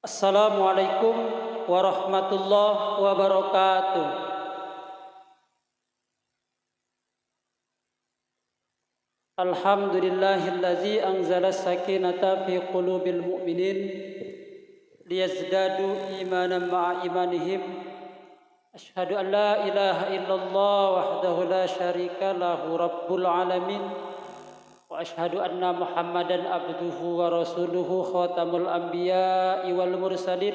Assalamualaikum warahmatullahi wabarakatuh. Alhamdulillahillazi anzala sakinata fi qulubil mu'minin liyazdadu imanan ma'a imanihim. Asyhadu an la ilaha illallah wahdahu la syarika lahu rabbul alamin. Wa asyhadu anna Muhammadan abduhu wa rasuluhu khatamul anbiya'i wal mursalin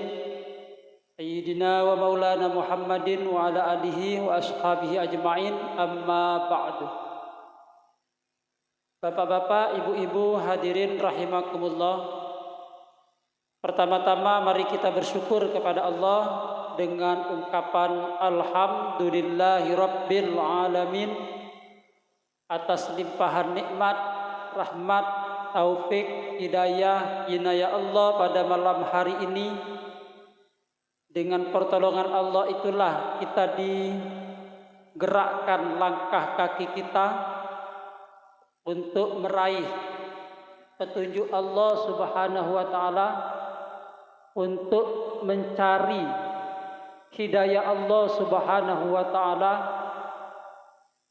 sayyidina wa maulana Muhammadin wa ala alihi wa ashabihi ajma'in, amma ba'du. Bapak-bapak, ibu-ibu hadirin rahimakumullah. Pertama-tama mari kita bersyukur kepada Allah dengan ungkapan alhamdulillahi rabbil alamin atas limpahan nikmat, rahmat, taufik, hidayah, inayah Allah pada malam hari ini. Dengan pertolongan Allah itulah kita digerakkan langkah kaki kita untuk meraih petunjuk Allah Subhanahu wa taala, untuk mencari hidayah Allah Subhanahu wa taala,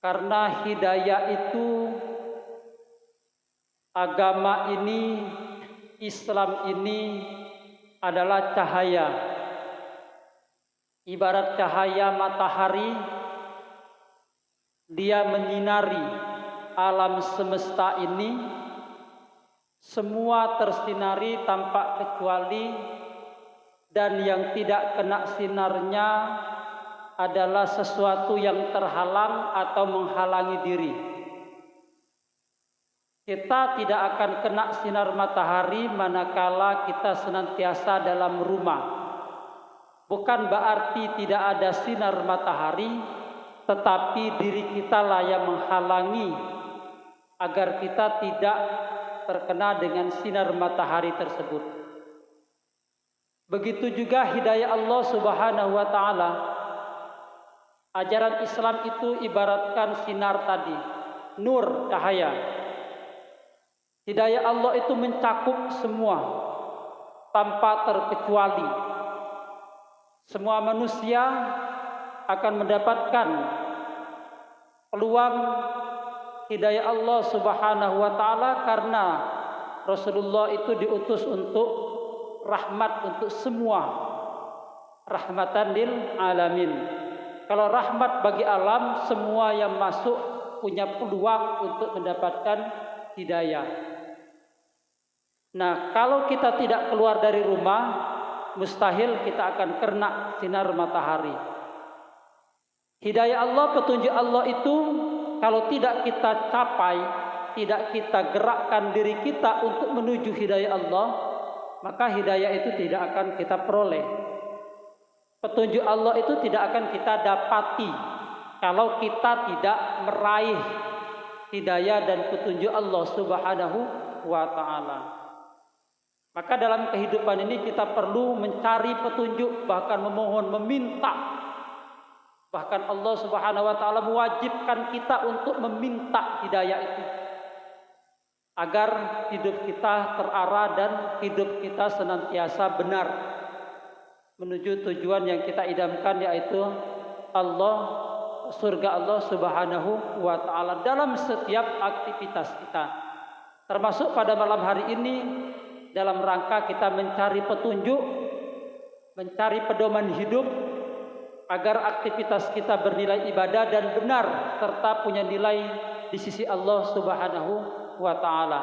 karena hidayah itu, agama ini, Islam ini adalah cahaya. Ibarat cahaya matahari, dia menyinari alam semesta ini, semua tersinari tanpa kecuali, dan yang tidak kena sinarnya adalah sesuatu yang terhalang atau menghalangi diri. Kita tidak akan kena sinar matahari manakala kita senantiasa dalam rumah. Bukan berarti tidak ada sinar matahari, tetapi diri kita lah yang menghalangi agar kita tidak terkena dengan sinar matahari tersebut. Begitu juga hidayah Allah Subhanahu wa taala. Ajaran Islam itu ibaratkan sinar tadi, nur, cahaya. Hidayah Allah itu mencakup semua tanpa terkecuali. Semua manusia akan mendapatkan peluang hidayah Allah Subhanahu wa taala, karena Rasulullah itu diutus untuk rahmat untuk semua, rahmatan lil alamin. Kalau rahmat bagi alam, semua yang masuk punya peluang untuk mendapatkan hidayah. Nah, kalau kita tidak keluar dari rumah, mustahil kita akan kena sinar matahari. Hidayah Allah, petunjuk Allah itu kalau tidak kita capai, tidak kita gerakkan diri kita untuk menuju hidayah Allah, maka hidayah itu tidak akan kita peroleh. Petunjuk Allah itu tidak akan kita dapati kalau kita tidak meraih hidayah dan petunjuk Allah Subhanahu wa taala. Maka dalam kehidupan ini kita perlu mencari petunjuk, bahkan memohon, meminta. Bahkan Allah Subhanahu wa taala mewajibkan kita untuk meminta hidayah itu, agar hidup kita terarah dan hidup kita senantiasa benar menuju tujuan yang kita idamkan, yaitu Allah, surga Allah Subhanahu wa taala dalam setiap aktivitas kita. Termasuk pada malam hari ini dalam rangka kita mencari petunjuk, mencari pedoman hidup agar aktivitas kita bernilai ibadah dan benar serta punya nilai di sisi Allah Subhanahu wa taala.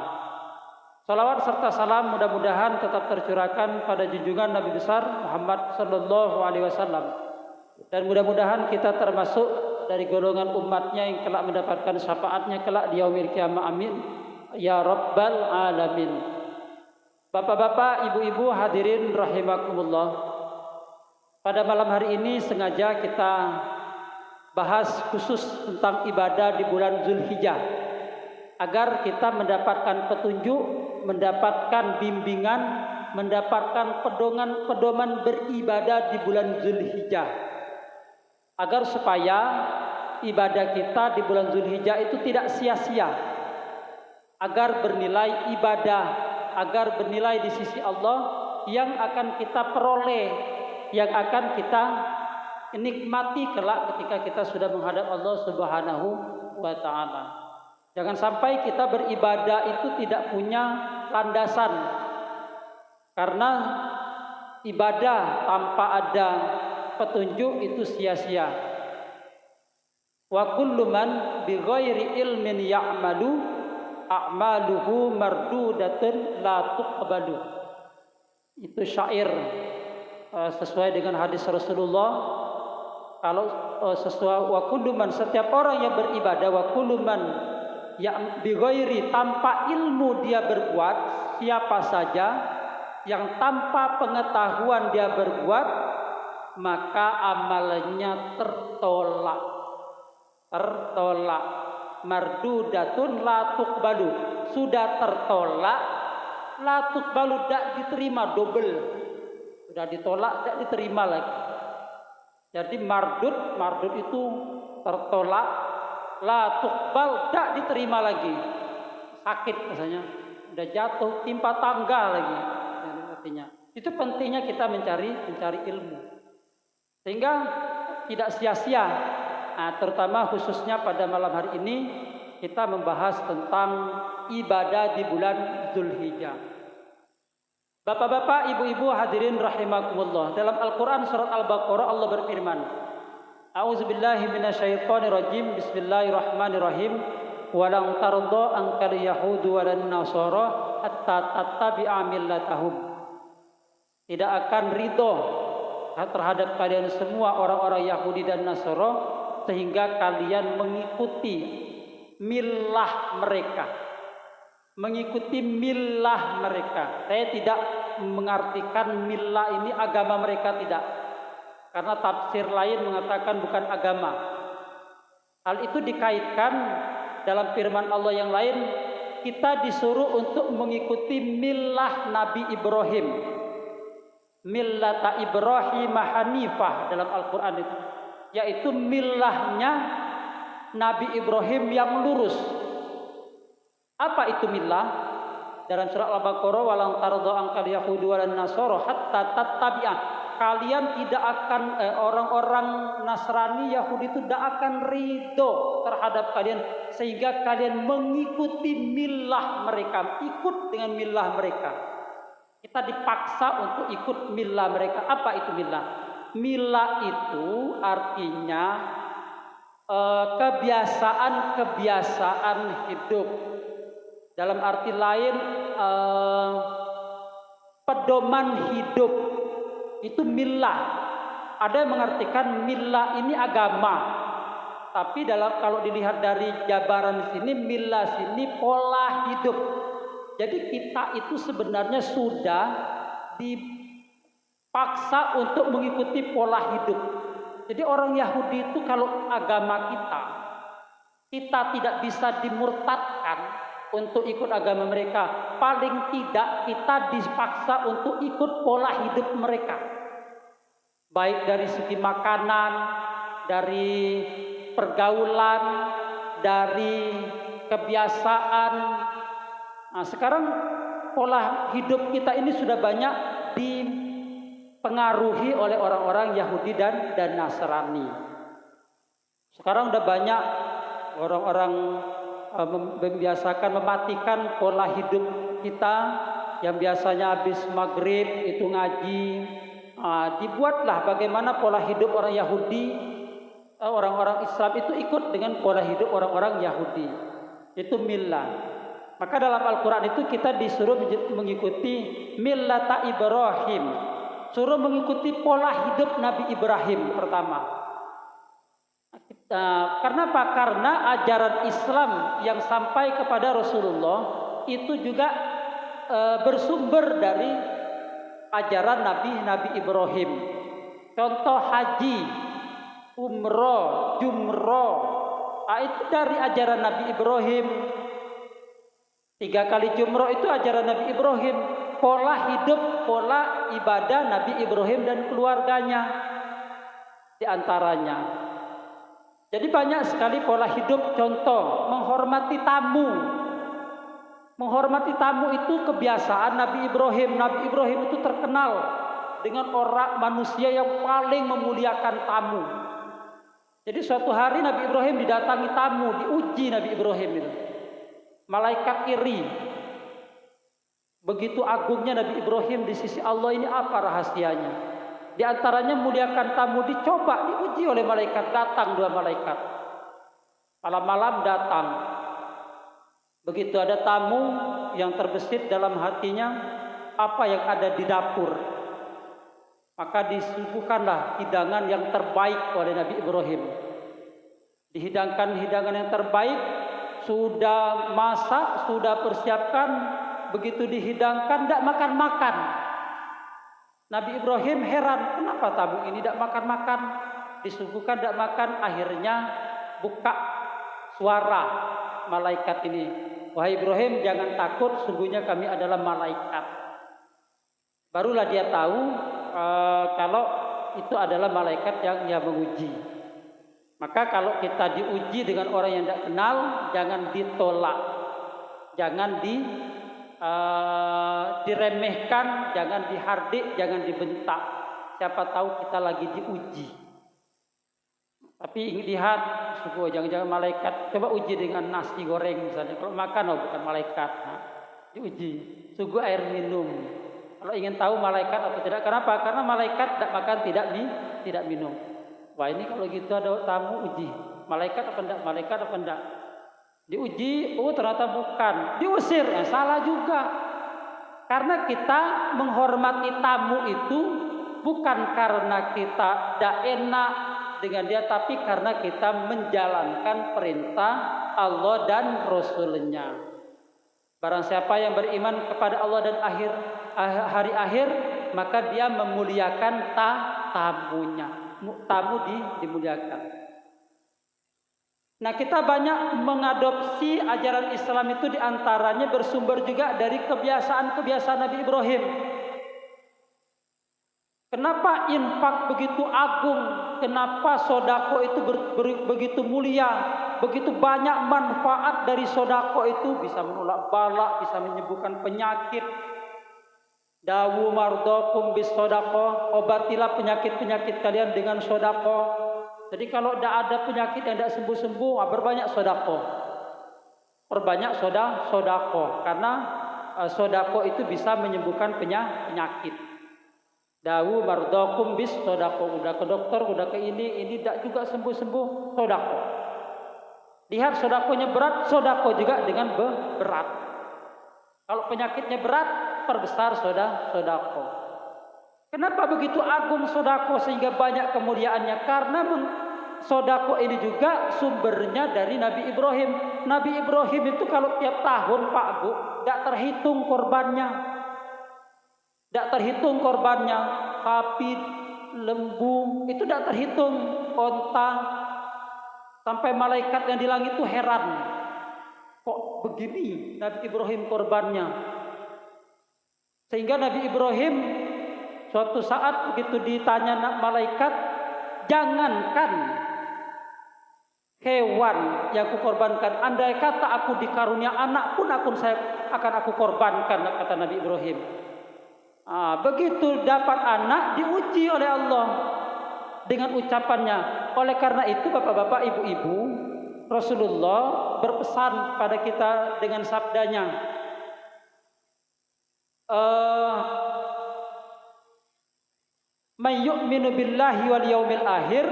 Salawat serta salam mudah-mudahan tetap tercurahkan pada junjungan Nabi besar Muhammad sallallahu alaihi wasallam, dan mudah-mudahan kita termasuk dari golongan umatnya yang kelak mendapatkan syafaatnya kelak di yaumil qiyamah. Amin ya rabbal alamin. Bapak-bapak, ibu-ibu hadirin rahimakumullah. Pada malam hari ini sengaja kita bahas khusus tentang ibadah di bulan Zulhijjah, agar kita mendapatkan petunjuk, mendapatkan bimbingan, mendapatkan pedoman beribadah di bulan Zulhijjah, agar supaya ibadah kita di bulan Zulhijjah itu tidak sia-sia, agar bernilai ibadah, agar bernilai di sisi Allah, yang akan kita peroleh, yang akan kita nikmati kelak ketika kita sudah menghadap Allah Subhanahu wa taala. Jangan sampai kita beribadah itu tidak punya landasan. Karena ibadah tanpa ada petunjuk itu sia-sia. Wa kullu man bighairi ilmin ya'malu a'maluhu mardudatun la tuqbalu. Itu syair sesuai dengan hadis Rasulullah. Kalau sesuai wa kullu man, setiap orang yang beribadah, wa kullu man ya bighairi, tanpa ilmu dia berbuat, siapa saja yang tanpa pengetahuan dia berbuat, maka amalnya tertolak. Mardudatun la tuqbalu, sudah tertolak, la tuqbalu, tidak diterima, double, sudah ditolak, tidak diterima lagi. Jadi mardud itu tertolak, la tuqbal, tidak diterima lagi, sakit misalnya, udah jatuh timpa tangga lagi. Artinya itu pentingnya kita mencari ilmu sehingga tidak sia-sia. Nah, terutama khususnya pada malam hari ini kita membahas tentang ibadah di bulan Zulhijjah. Bapak-bapak, ibu-ibu hadirin rahimakumullah, dalam Al-Quran surat Al-Baqarah Allah berfirman, A'udzubillahi minasyaitonirrajim, Bismillahirrahmanirrahim, walang tarda ankal yahudu walan nasara hatta tattabi'a millatahum. Tidak akan ridho terhadap kalian semua orang-orang Yahudi dan Nasara sehingga kalian mengikuti millah mereka. Mengikuti millah mereka. Saya tidak mengartikan millah ini agama mereka, tidak. Karena tafsir lain mengatakan bukan agama. Hal itu dikaitkan dalam firman Allah yang lain, kita disuruh untuk mengikuti millah Nabi Ibrahim. Millata Ibrahim Hanifah dalam Al-Quran itu, yaitu millahnya Nabi Ibrahim yang lurus. Apa itu millah? Dalam surah Al-Baqarah, walang tarda angkal yahudu walan nasara hatta tattabi'ah. Kalian tidak akan orang-orang Nasrani Yahudi itu tidak akan ridho terhadap kalian sehingga kalian mengikuti millah mereka, ikut dengan millah mereka. Kita dipaksa untuk ikut millah mereka. Apa itu millah? Millah itu artinya kebiasaan hidup. Dalam arti lain, pedoman hidup itu millah. Ada yang mengartikan millah ini agama, tapi kalau dilihat dari jabaran sini, millah sini pola hidup. Jadi kita itu sebenarnya sudah dipaksa untuk mengikuti pola hidup. Jadi orang Yahudi itu kalau agama kita tidak bisa dimurtadkan untuk ikut agama mereka. Paling tidak kita dipaksa untuk ikut pola hidup mereka. Baik dari segi makanan, dari pergaulan, dari kebiasaan. Nah, sekarang pola hidup kita ini sudah banyak dipengaruhi oleh orang-orang Yahudi dan Nasrani. Sekarang sudah banyak orang-orang membiasakan mematikan pola hidup kita yang biasanya habis maghrib itu ngaji. Dibuatlah bagaimana pola hidup orang Yahudi, orang-orang Islam itu ikut dengan pola hidup orang-orang Yahudi. Itu millah. Maka dalam Al-Quran itu kita disuruh mengikuti millata Ibrahim. Suruh mengikuti pola hidup Nabi Ibrahim pertama. Karena apa? Karena ajaran Islam yang sampai kepada Rasulullah itu juga bersumber dari ajaran Nabi Ibrahim. Contoh haji, umroh, jumroh, itu dari ajaran Nabi Ibrahim. 3 kali jumroh itu ajaran Nabi Ibrahim. Pola hidup, pola ibadah Nabi Ibrahim dan keluarganya di antaranya. Jadi banyak sekali pola hidup. Contoh, menghormati tamu. Menghormati tamu itu kebiasaan Nabi Ibrahim. Nabi Ibrahim itu terkenal dengan orang manusia yang paling memuliakan tamu. Jadi suatu hari Nabi Ibrahim didatangi tamu, diuji Nabi Ibrahim itu. Malaikat iri. Begitu agungnya Nabi Ibrahim di sisi Allah, ini apa rahasianya? Di antaranya muliakan tamu, dicoba, diuji oleh malaikat. Datang 2 malaikat. Malam-malam datang. Begitu ada tamu yang terbesit dalam hatinya apa yang ada di dapur, maka disuguhkanlah hidangan yang terbaik oleh Nabi Ibrahim. Dihidangkan hidangan yang terbaik, sudah masak, sudah persiapkan. Begitu dihidangkan, tidak makan-makan. Nabi Ibrahim heran, kenapa tamu ini tidak makan-makan? Disuguhkan tidak makan, akhirnya buka suara malaikat ini. Wahai Ibrahim, jangan takut, sungguhnya kami adalah malaikat. Barulah dia tahu kalau itu adalah malaikat yang menguji. Maka kalau kita diuji dengan orang yang tidak kenal, jangan ditolak, jangan diremehkan, jangan dihardik, jangan dibentak. Siapa tahu kita lagi diuji. Tapi lihat, jangan-jangan malaikat. Coba uji dengan nasi goreng misalnya. Kalau makan, bukan malaikat. Nah, diuji. Suguh air minum. Kalau ingin tahu malaikat atau tidak, kenapa? Karena malaikat tidak makan, tidak minum. Wah, ini kalau gitu ada tamu uji. Malaikat apa enggak? Malaikat apa enggak? Diuji, ternyata bukan. Diusir, salah juga. Karena kita menghormati tamu itu bukan karena kita tidak enak dengan dia, tapi karena kita menjalankan perintah Allah dan Rasul-Nya. Barang siapa yang beriman kepada Allah dan hari akhir, maka dia memuliakan tamunya. Tamu dimuliakan. Nah, kita banyak mengadopsi ajaran Islam itu diantaranya bersumber juga dari kebiasaan-kebiasaan Nabi Ibrahim. Kenapa infak begitu agung? Kenapa sodako itu begitu mulia? Begitu banyak manfaat dari sodako itu, bisa menolak bala, bisa menyembuhkan penyakit. Dawu mardokum bis sodako, obatilah penyakit-penyakit kalian dengan sodako. Jadi kalau tidak ada penyakit yang tidak sembuh-sembuh, berbanyak sodako. Perbanyak sodako, karena sodako itu bisa menyembuhkan penyakit. Dawu mardokum bis sodako. Udah ke dokter, udah ke ini tidak juga sembuh-sembuh, sodako. Lihat sodakonya berat, sodako juga dengan berat. Kalau penyakitnya berat, perbesar sodako. Kenapa begitu agung sodako sehingga banyak kemuliaannya? Karena sodako ini juga sumbernya dari Nabi Ibrahim. Nabi Ibrahim itu kalau tiap tahun Pak Bu, tidak terhitung korbannya. Tidak terhitung korbannya. Sapi, lembu, itu tidak terhitung. Onta. Sampai malaikat yang di langit itu heran. Kok begini Nabi Ibrahim korbannya? Sehingga Nabi Ibrahim suatu saat begitu ditanya malaikat, jangankan hewan yang aku korbankan, andai kata aku dikarunia anak pun akan aku korbankan, kata Nabi Ibrahim. Begitu dapat anak diuji oleh Allah dengan ucapannya. Oleh karena itu bapak-bapak, ibu-ibu, Rasulullah berpesan pada kita dengan sabdanya, may yu'minu billahi wal yaumil akhir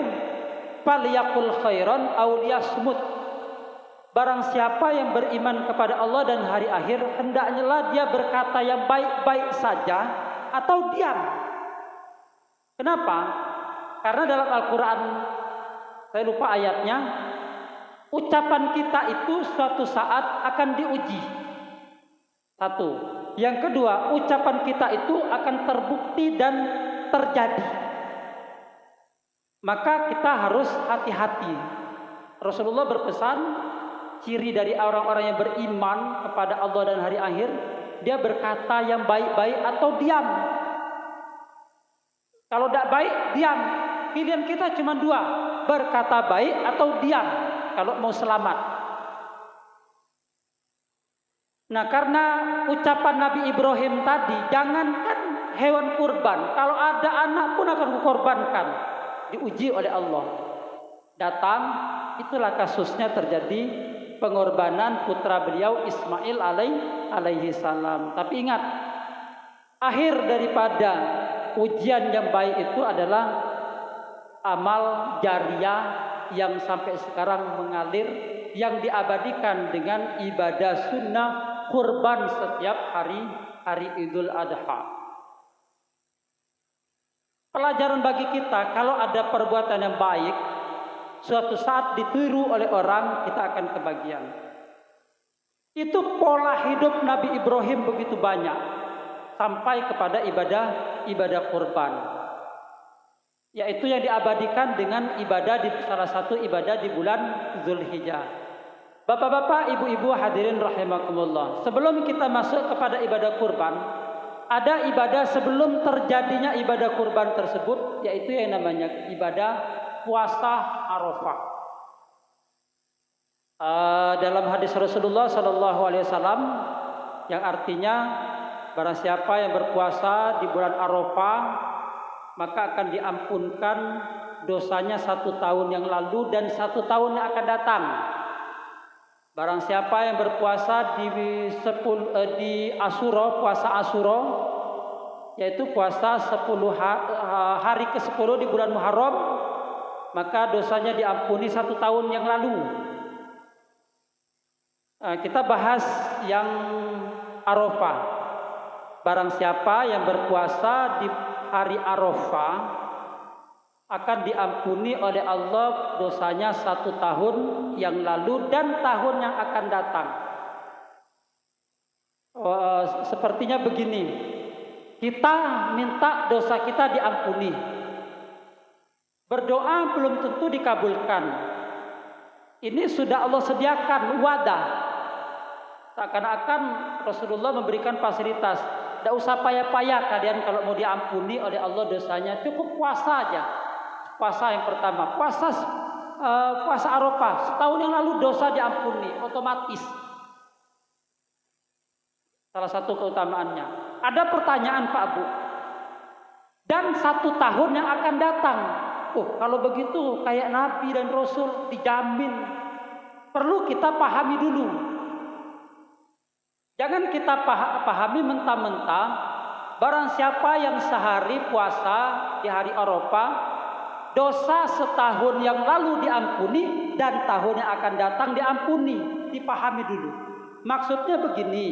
falyaqul khairan aw liyasmut. Barang siapa yang beriman kepada Allah dan hari akhir, hendaknya dia berkata yang baik-baik saja atau diam. Kenapa? Karena dalam Al-Quran, saya lupa ayatnya, ucapan kita itu suatu saat akan diuji. Satu. Yang kedua, ucapan kita itu akan terbukti dan terjadi. Maka kita harus hati-hati. Rasulullah berpesan, ciri dari orang-orang yang beriman kepada Allah dan hari akhir, dia berkata yang baik-baik atau diam. Kalau tidak baik, diam. Pilihan kita cuma dua, berkata baik atau diam kalau mau selamat. Nah, karena ucapan Nabi Ibrahim tadi, jangankan hewan kurban, kalau ada anak pun akan kukorbankan. Diuji oleh Allah. Datang, itulah kasusnya terjadi pengorbanan putra beliau Ismail alaihi salam. Tapi ingat, akhir daripada ujian yang baik itu adalah amal jariyah yang sampai sekarang mengalir, yang diabadikan dengan ibadah sunnah kurban setiap hari Idul Adha. Pelajaran bagi kita, kalau ada perbuatan yang baik, suatu saat ditiru oleh orang, kita akan kebagian. Itu pola hidup Nabi Ibrahim begitu banyak, sampai kepada ibadah kurban, yaitu yang diabadikan dengan ibadah di salah satu ibadah di bulan Zulhijjah. Bapak-bapak, ibu-ibu hadirin rahimakumullah, sebelum kita masuk kepada ibadah kurban, ada ibadah sebelum terjadinya ibadah kurban tersebut, yaitu yang namanya ibadah puasa Arafah. Dalam hadis Rasulullah SAW yang artinya, barang siapa yang berpuasa di bulan Arafah, maka akan diampunkan dosanya 1 tahun yang lalu dan 1 tahun yang akan datang. Barang siapa yang berpuasa di Asyura, puasa Asyura, yaitu puasa 10 hari ke-10 di bulan Muharram, maka dosanya diampuni 1 tahun yang lalu. Kita bahas yang Arafah. Barang siapa yang berpuasa di hari Arafah akan diampuni oleh Allah dosanya 1 tahun yang lalu dan tahun yang akan datang. Sepertinya begini, kita minta dosa kita diampuni, berdoa belum tentu dikabulkan. Ini sudah Allah sediakan wadah. Seakan-akan Rasulullah memberikan fasilitas. Tidak usah payah-payah kalian kalau mau diampuni oleh Allah dosanya, cukup puasa aja. Puasa yang pertama, puasa Arafah, setahun yang lalu dosa diampuni otomatis. Salah satu keutamaannya. Ada pertanyaan Pak Bu, dan 1 tahun yang akan datang. Kalau begitu kayak Nabi dan Rasul dijamin. Perlu kita pahami dulu. Jangan kita pahami mentah-mentah. Barang siapa yang sehari puasa di hari Arafah, dosa setahun yang lalu diampuni dan tahun yang akan datang diampuni. Dipahami dulu. Maksudnya begini.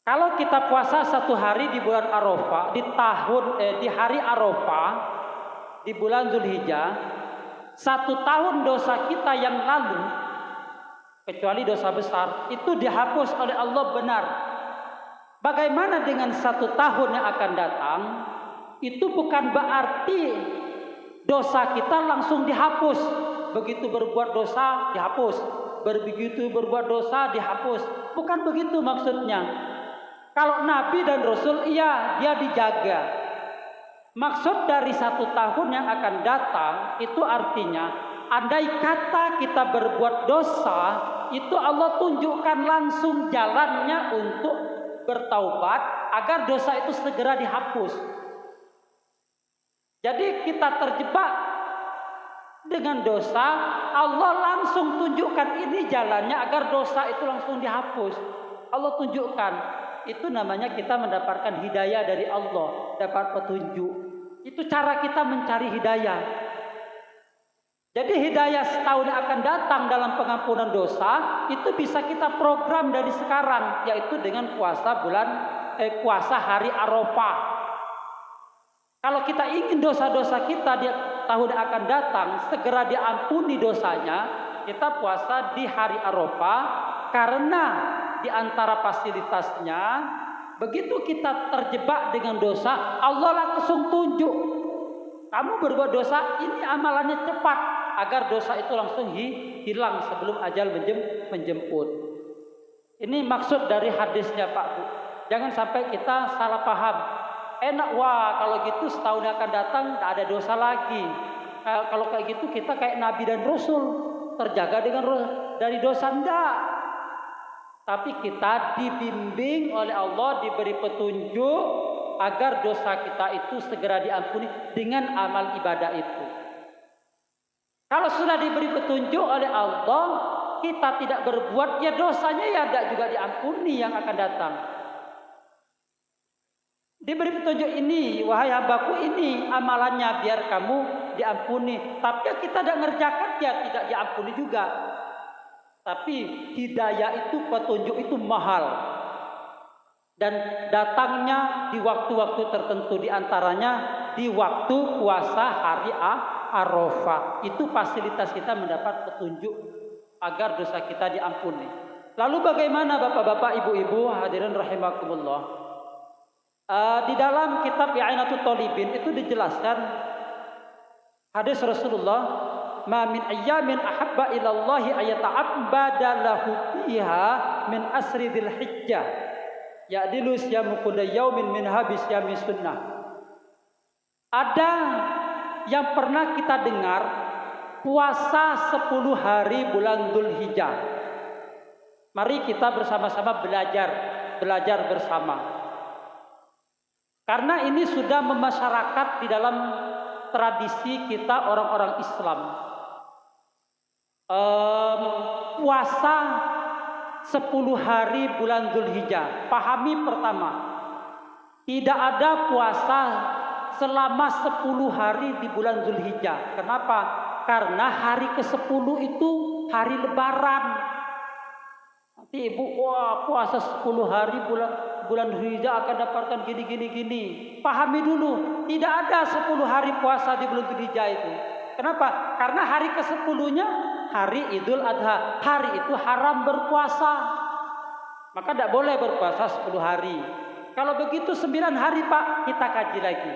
Kalau kita puasa 1 hari di bulan Arafah, di hari Arafah, di bulan Zulhijjah, 1 tahun dosa kita yang lalu, kecuali dosa besar, itu dihapus oleh Allah benar. Bagaimana dengan 1 tahun yang akan datang? Itu bukan berarti dosa kita langsung dihapus. Begitu berbuat dosa dihapus, begitu berbuat dosa dihapus. Bukan begitu maksudnya. Kalau Nabi dan Rasul, iya, dia dijaga. Maksud dari 1 tahun yang akan datang itu artinya, andai kata kita berbuat dosa, itu Allah tunjukkan langsung jalannya untuk bertaubat agar dosa itu segera dihapus. Jadi kita terjebak dengan dosa, Allah langsung tunjukkan ini jalannya agar dosa itu langsung dihapus. Allah tunjukkan. Itu namanya kita mendapatkan hidayah dari Allah, dapat petunjuk. Itu cara kita mencari hidayah. Jadi hidayah setahun yang akan datang dalam pengampunan dosa itu bisa kita program dari sekarang, yaitu dengan puasa hari Arafah. Kalau kita ingin dosa-dosa kita di tahun yang akan datang segera diampuni dosanya, kita puasa di hari Arafah, karena di antara fasilitasnya, begitu kita terjebak dengan dosa, Allah langsung tunjuk. Kamu berbuat dosa, ini amalannya cepat, agar dosa itu langsung hilang sebelum ajal menjemput. Ini maksud dari hadisnya Pak Bu. Jangan sampai kita salah paham. Enak, wah kalau gitu setahun yang akan datang tidak ada dosa lagi. Kalau kayak gitu kita kayak Nabi dan Rasul, terjaga dari dosa. Enggak. Tapi kita dibimbing oleh Allah, diberi petunjuk agar dosa kita itu segera diampuni dengan amal ibadah itu. Kalau sudah diberi petunjuk oleh Allah, kita tidak berbuat, ya dosanya ya tidak juga diampuni yang akan datang. Diberi petunjuk ini, wahai hambaku, ini amalannya biar kamu diampuni. Tapi kita tidak ngerjakan, ya tidak diampuni juga. Tapi hidayah itu, petunjuk itu mahal. Dan datangnya di waktu-waktu tertentu, diantaranya di waktu puasa hari Arafah. Itu fasilitas kita mendapat petunjuk agar dosa kita diampuni. Lalu bagaimana bapak-bapak, ibu-ibu, hadirin rahimakumullah? Di dalam kitab I'anatul Talibin itu dijelaskan hadis Rasulullah, "Ma min ayyamin ahabba ilallahi ayata'abbada lahu fiha min asri dzil hijjah ya'dilu siyamu kulli yaumin min habis yami sunnah." Ada yang pernah kita dengar puasa 10 hari bulan Dzulhijjah. Mari kita bersama-sama belajar bersama. Karena ini sudah memasyarakat di dalam tradisi kita orang-orang Islam. Puasa 10 hari bulan Dzulhijjah. Pahami pertama, tidak ada puasa selama 10 hari di bulan Dzulhijjah. Kenapa? Karena hari ke-10 itu hari Lebaran. Nanti ibu, wah puasa 10 hari bulan Dzulhijjah akan dapatkan gini. Pahami dulu, tidak ada 10 hari puasa di bulan Dzulhijjah itu. Kenapa? Karena hari ke-10-nya hari Idul Adha. Hari itu haram berpuasa. Maka tidak boleh berpuasa 10 hari. Kalau begitu 9 hari Pak, kita kaji lagi.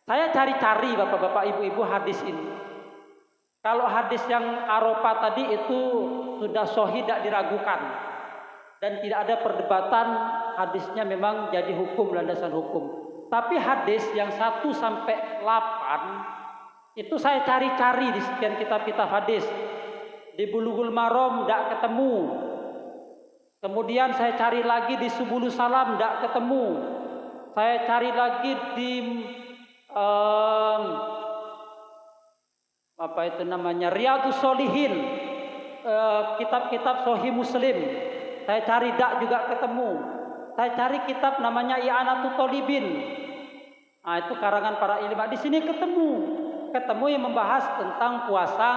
Saya cari-cari bapak-bapak, ibu-ibu hadis ini. Kalau hadis yang Arafah tadi itu sudah sahih, tidak diragukan. Dan tidak ada perdebatan, hadisnya memang jadi hukum, landasan hukum. Tapi hadis yang 1 sampai 8 itu saya cari-cari di sekian kitab-kitab hadis. Di Bulughul Maram tidak ketemu. Kemudian saya cari lagi di Subulus Salam, tidak ketemu. Saya cari lagi di Riyadhus Shalihin, kitab-kitab Sahih Muslim. Saya cari dak juga ketemu. Saya cari kitab namanya I'anatul Talibin. Nah, itu karangan para ilmu. Di sini ketemu yang membahas tentang puasa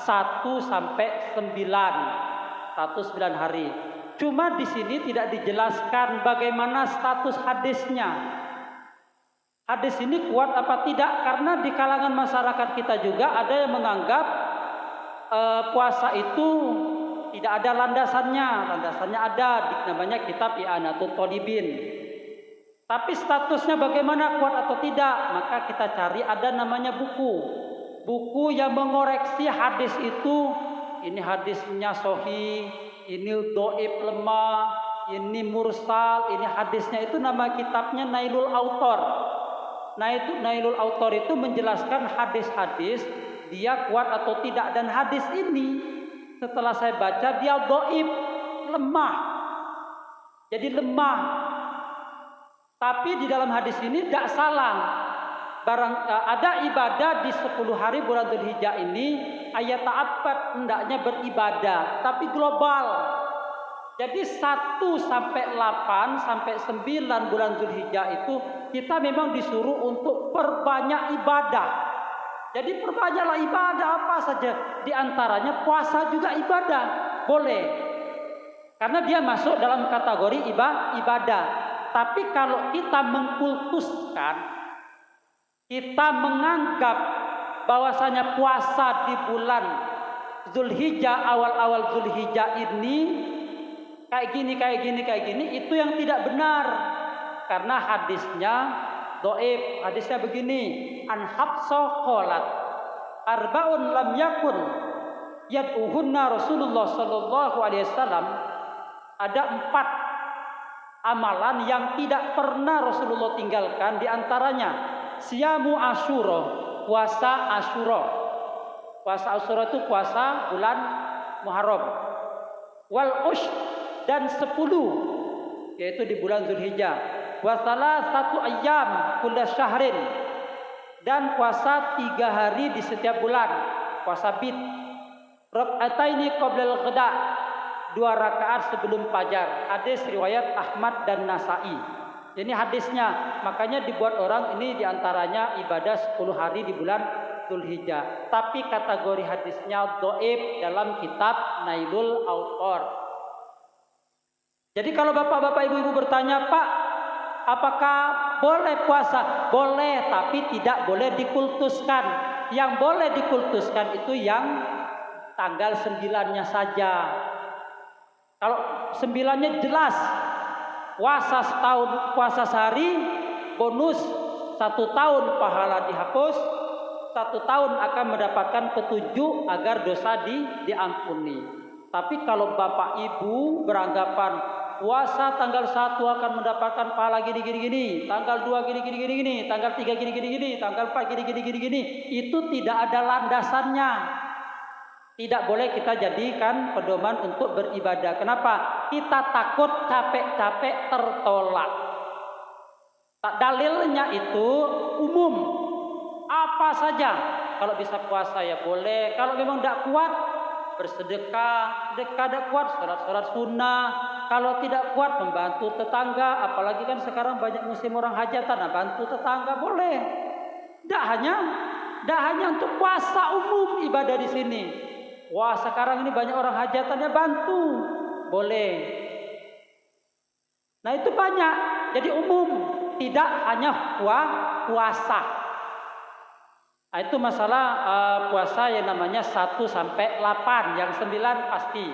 1 sampai 9 hari. Cuma di sini tidak dijelaskan bagaimana status hadisnya. Hadis ini kuat apa tidak? Karena di kalangan masyarakat kita juga ada yang menganggap puasa itu tidak ada landasannya. Landasannya ada, namanya kitab I'anatul Talibin. Tapi statusnya bagaimana, kuat atau tidak? Maka kita cari, ada namanya buku yang mengoreksi hadis itu. Ini hadisnya sahih, ini dhaif lemah, ini mursal, ini hadisnya itu, nama kitabnya Nailul Autor. Nah, itu Nailul Autor itu menjelaskan hadis-hadis dia kuat atau tidak. Dan hadis ini setelah saya baca dia dhaif, lemah. Jadi lemah. Tapi di dalam hadis ini tidak salah. Ada ibadah di 10 hari bulan Dzulhijjah ini, ayat ta'abbad, hendaknya beribadah, tapi global. Jadi 1 sampai 8 sampai 9 bulan Dzulhijjah itu kita memang disuruh untuk perbanyak ibadah. Jadi perbanyaklah ibadah apa saja. Di antaranya puasa juga ibadah. Boleh. Karena dia masuk dalam kategori ibadah. Tapi kalau kita mengkultuskan, kita menganggap bahwasanya puasa di bulan Dzulhijjah, awal-awal Dzulhijjah ini kayak gini, itu yang tidak benar. Karena hadisnya dhaif. Hadisnya begini, an Hafsah qalat arba'un lam yakun yad'uhunna Rasulullah sallallahu alaihi wasallam. Ada 4 amalan yang tidak pernah Rasulullah tinggalkan. Di antaranya siyamu Asyura, puasa Asyura. Puasa Asyura itu puasa bulan Muharram. Wal dan 10 yaitu di bulan Zulhijjah. Wa salasatu ayyam kulla syahrin, dan puasa 3 hari di setiap bulan, puasa bid. Rak'ataini qoblal ghada, 2 rakaat sebelum fajar. Hadis riwayat Ahmad dan Nasai. Ini hadisnya, makanya dibuat orang ini diantaranya ibadah 10 hari di bulan Zulhijjah. Tapi kategori hadisnya dhaif dalam kitab Nailul Autor. Jadi kalau bapak-bapak ibu-ibu bertanya, Pak, apakah boleh puasa? Boleh, tapi tidak boleh dikultuskan. Yang boleh dikultuskan itu yang tanggal 9-nya saja. Kalau 9-nya jelas, puasa setahun, puasa sehari, bonus 1 tahun pahala dihapus, 1 tahun akan mendapatkan petunjuk agar dosa diampuni. Tapi kalau bapak ibu beranggapan puasa tanggal 1 akan mendapatkan pahala gini, tanggal 2 gini, tanggal 3 gini, tanggal 4 gini, itu tidak ada landasannya. Tidak boleh kita jadikan pedoman untuk beribadah. Kenapa? Kita takut capek-capek tertolak. Dalilnya itu umum. Apa saja. Kalau bisa puasa ya boleh. Kalau memang tidak kuat, bersedekah. Sedekah tidak kuat, sholat sunnah. Kalau tidak kuat, membantu tetangga. Apalagi kan sekarang banyak musim orang hajatan. Nah, bantu tetangga boleh. Tidak hanya untuk puasa umum ibadah di sini. Wah, sekarang ini banyak orang hajatannya, bantu. Boleh. Nah, itu banyak. Jadi umum. Tidak hanya puasa. Nah, itu masalah puasa yang namanya 1 sampai 8. Yang 9 pasti.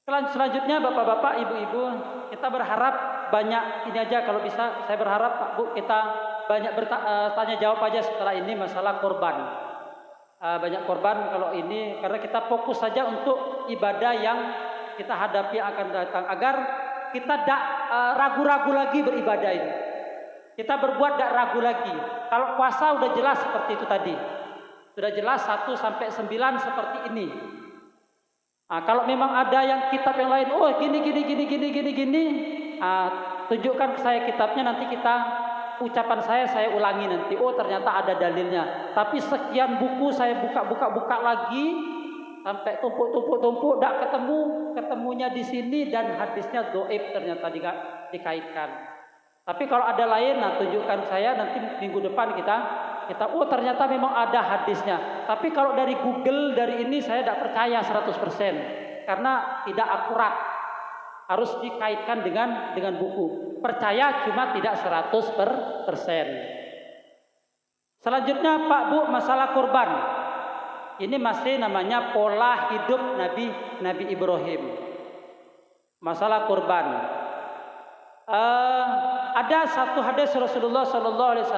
Selanjutnya bapak-bapak, ibu-ibu, kita berharap banyak ini aja kalau bisa. Saya berharap Pak Bu kita banyak tanya jawab aja setelah ini masalah korban. Banyak korban kalau ini, karena kita fokus saja untuk ibadah yang kita hadapi akan datang, agar kita tidak ragu-ragu lagi beribadah ini. Kita berbuat tidak ragu lagi. Kalau puasa udah jelas seperti itu tadi, sudah jelas 1 sampai 9 seperti ini. Nah, kalau memang ada yang kitab yang lain, oh gini, tunjukkan ke saya kitabnya, nanti ucapan saya ulangi nanti. Oh ternyata ada dalilnya. Tapi sekian buku saya buka lagi sampai tumpuk, tidak ketemunya di sini, dan hadisnya dhaif ternyata dikaitkan. Tapi kalau ada lain, nah tunjukkan saya, nanti minggu depan kita oh ternyata memang ada hadisnya. Tapi kalau dari Google, dari ini saya tidak percaya 100%, karena tidak akurat. Harus dikaitkan dengan buku. Percaya cuma tidak 100%. Selanjutnya Pak Bu, masalah kurban. Ini masih namanya pola hidup Nabi Ibrahim. Masalah kurban. Ada satu hadis Rasulullah SAW.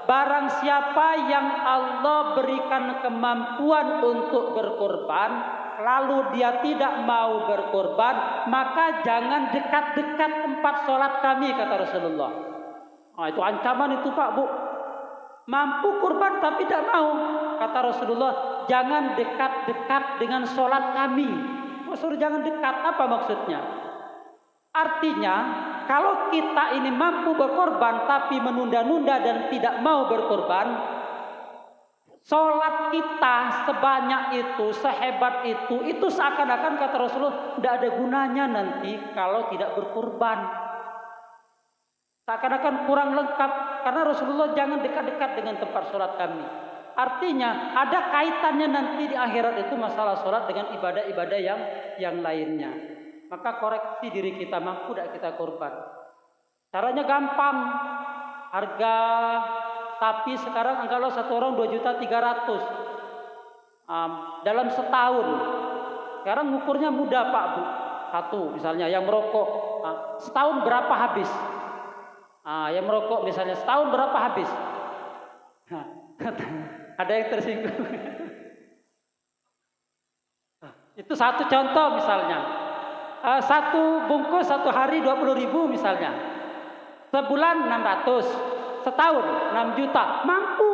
Barang siapa yang Allah berikan kemampuan untuk berkorban, lalu dia tidak mau berkorban, maka jangan dekat-dekat tempat sholat kami, kata Rasulullah. Nah, itu ancaman itu Pak Bu. Mampu kurban tapi tidak mau, kata Rasulullah, jangan dekat-dekat dengan sholat kami. Maksudnya jangan dekat, apa maksudnya? Artinya kalau kita ini mampu berkorban tapi menunda-nunda dan tidak mau berkorban, sholat kita sebanyak itu, sehebat itu seakan-akan kata Rasulullah tidak ada gunanya nanti kalau tidak berkorban. Seakan-akan kurang lengkap, karena Rasulullah jangan dekat-dekat dengan tempat sholat kami. Artinya ada kaitannya nanti di akhirat itu masalah sholat dengan ibadah-ibadah yang lainnya. Maka koreksi diri kita, mampu tidak kita korban. Caranya gampang. Harga sapi sekarang anggaplah satu orang 2.300.000 dalam setahun. Sekarang ngukurnya mudah Pak Bu. Satu misalnya yang merokok, setahun berapa habis? Yang merokok misalnya setahun berapa habis? Ada yang tersinggung. Itu satu contoh misalnya. Satu bungkus satu hari 20.000 misalnya. Sebulan 600, setahun 6 juta, mampu.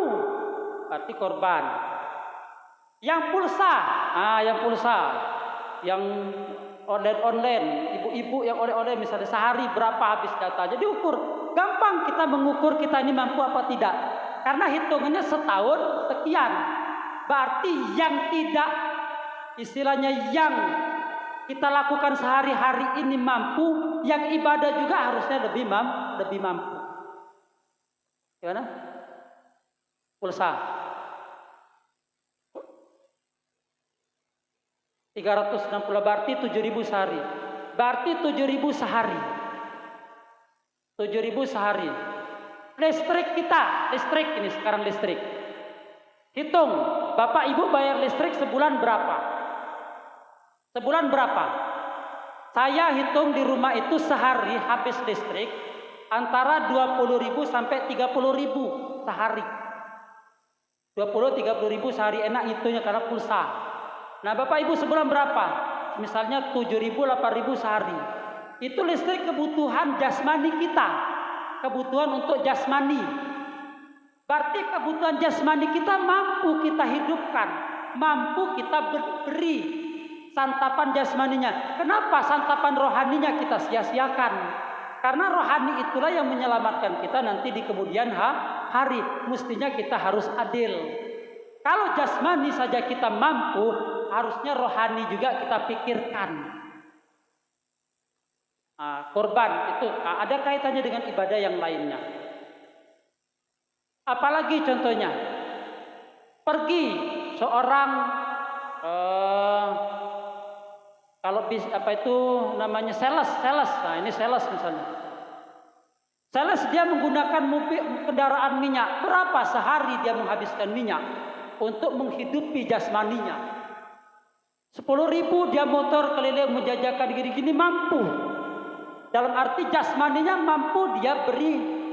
Berarti korban. Yang pulsa, yang online, ibu-ibu yang oleh-oleh misalnya sehari berapa habis data. Jadi ukur, gampang kita mengukur kita ini mampu apa tidak. Karena hitungannya setahun sekian. Berarti yang tidak, istilahnya yang kita lakukan sehari-hari ini mampu, yang ibadah juga harusnya lebih mampu. Gimana? Pulsa 360 berarti 7.000 sehari. Berarti 7.000 sehari. 7.000 sehari. Listrik kita, listrik ini sekarang listrik. Hitung, Bapak Ibu bayar listrik sebulan berapa? Sebulan berapa? Saya hitung di rumah itu sehari habis listrik antara 20.000 sampai 30.000 sehari. 20-30.000 sehari, enak hitungnya karena pulsa. Nah, Bapak Ibu sebulan berapa? Misalnya 7.000, 8.000 sehari. Itu listrik kebutuhan jasmani kita. Kebutuhan untuk jasmani. Berarti kebutuhan jasmani kita mampu kita hidupkan. Mampu kita beri santapan jasmaninya. Kenapa santapan rohaninya kita sia-siakan? Karena rohani itulah yang menyelamatkan kita nanti di kemudian hari. Mestinya kita harus adil. Kalau jasmani saja kita mampu, harusnya rohani juga kita pikirkan. Korban itu ada kaitannya dengan ibadah yang lainnya. Apalagi contohnya, pergi seorang kalau apa itu namanya sales. Nah ini sales misalnya. Sales dia menggunakan kendaraan minyak. Berapa sehari dia menghabiskan minyak untuk menghidupi jasmaninya? 10.000 dia motor keliling menjajakan gini-gini mampu. Dalam arti jasmaninya mampu dia beri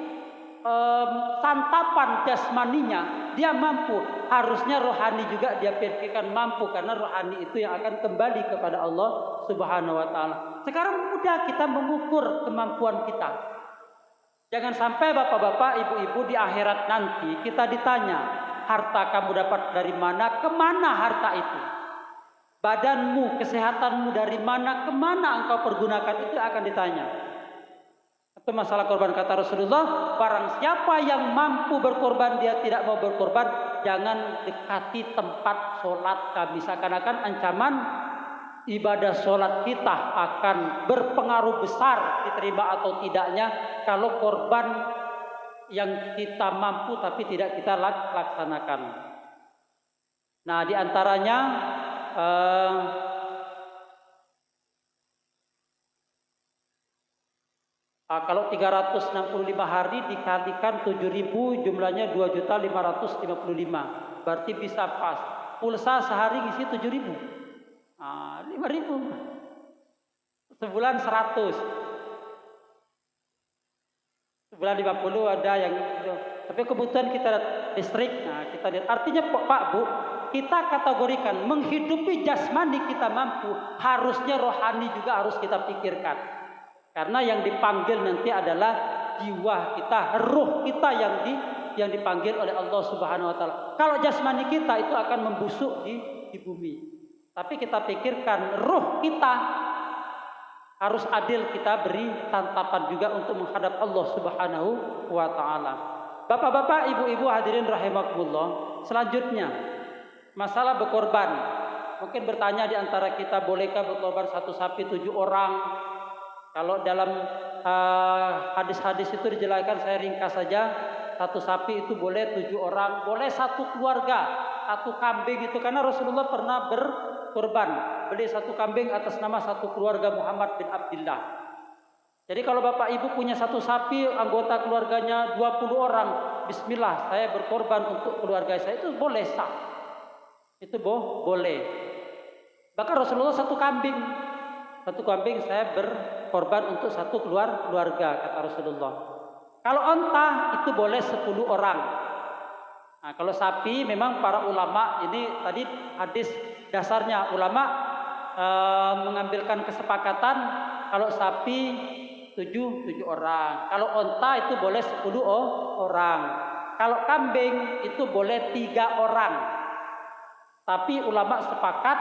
santapan jasmaninya, dia mampu. Harusnya rohani juga dia pikirkan mampu, karena rohani itu yang akan kembali kepada Allah Subhanahu wa taala. Sekarang mudah kita mengukur kemampuan kita. Jangan sampai bapak-bapak, ibu-ibu di akhirat nanti kita ditanya, harta kamu dapat dari mana, kemana harta itu? Badanmu, kesehatanmu dari mana, kemana engkau pergunakan, itu akan ditanya. Itu masalah korban. Kata Rasulullah, barang siapa yang mampu berkorban, dia tidak mau berkorban, jangan dekati tempat sholat kami. Seakan-akan ancaman ibadah sholat kita akan berpengaruh besar diterima atau tidaknya kalau korban yang kita mampu tapi tidak kita laksanakan. Nah, diantaranya kalau 365 hari dikalikan 7.000 jumlahnya 2.555, berarti bisa pas. Pulsa sehari ngisi 7.000, 5.000. Sebulan 100, sebulan 50 ada yang itu. Tapi kebutuhan kita listrik, nah kita lihat. Artinya Pak Bu, kita kategorikan menghidupi jasmani kita mampu, harusnya rohani juga harus kita pikirkan. Karena yang dipanggil nanti adalah jiwa kita, ruh kita yang dipanggil oleh Allah Subhanahu wa taala. Kalau jasmani kita itu akan membusuk di bumi. Tapi kita pikirkan ruh kita harus adil, kita beri santapan juga untuk menghadap Allah Subhanahu wa taala. Bapak-bapak, ibu-ibu hadirin rahimakumullah. Selanjutnya masalah berkorban. Mungkin bertanya di antara kita, bolehkah berkorban satu sapi 7 orang? Kalau dalam hadis-hadis itu dijelaskan, saya ringkas saja, satu sapi itu boleh 7 orang, boleh satu keluarga, satu kambing itu, karena Rasulullah pernah berkorban, beli satu kambing atas nama satu keluarga Muhammad bin Abdullah. Jadi kalau bapak ibu punya satu sapi, anggota keluarganya 20 orang, bismillah saya berkorban untuk keluarga saya, itu boleh sah, itu boleh. Bahkan Rasulullah satu kambing saya berkorban untuk satu keluarga, kata Rasulullah. Kalau onta itu boleh 10 orang. Nah, kalau sapi memang para ulama, ini tadi hadis dasarnya ulama mengambilkan kesepakatan kalau sapi 7 orang. Kalau onta itu boleh 10 orang. Kalau kambing itu boleh 3 orang. Tapi ulama sepakat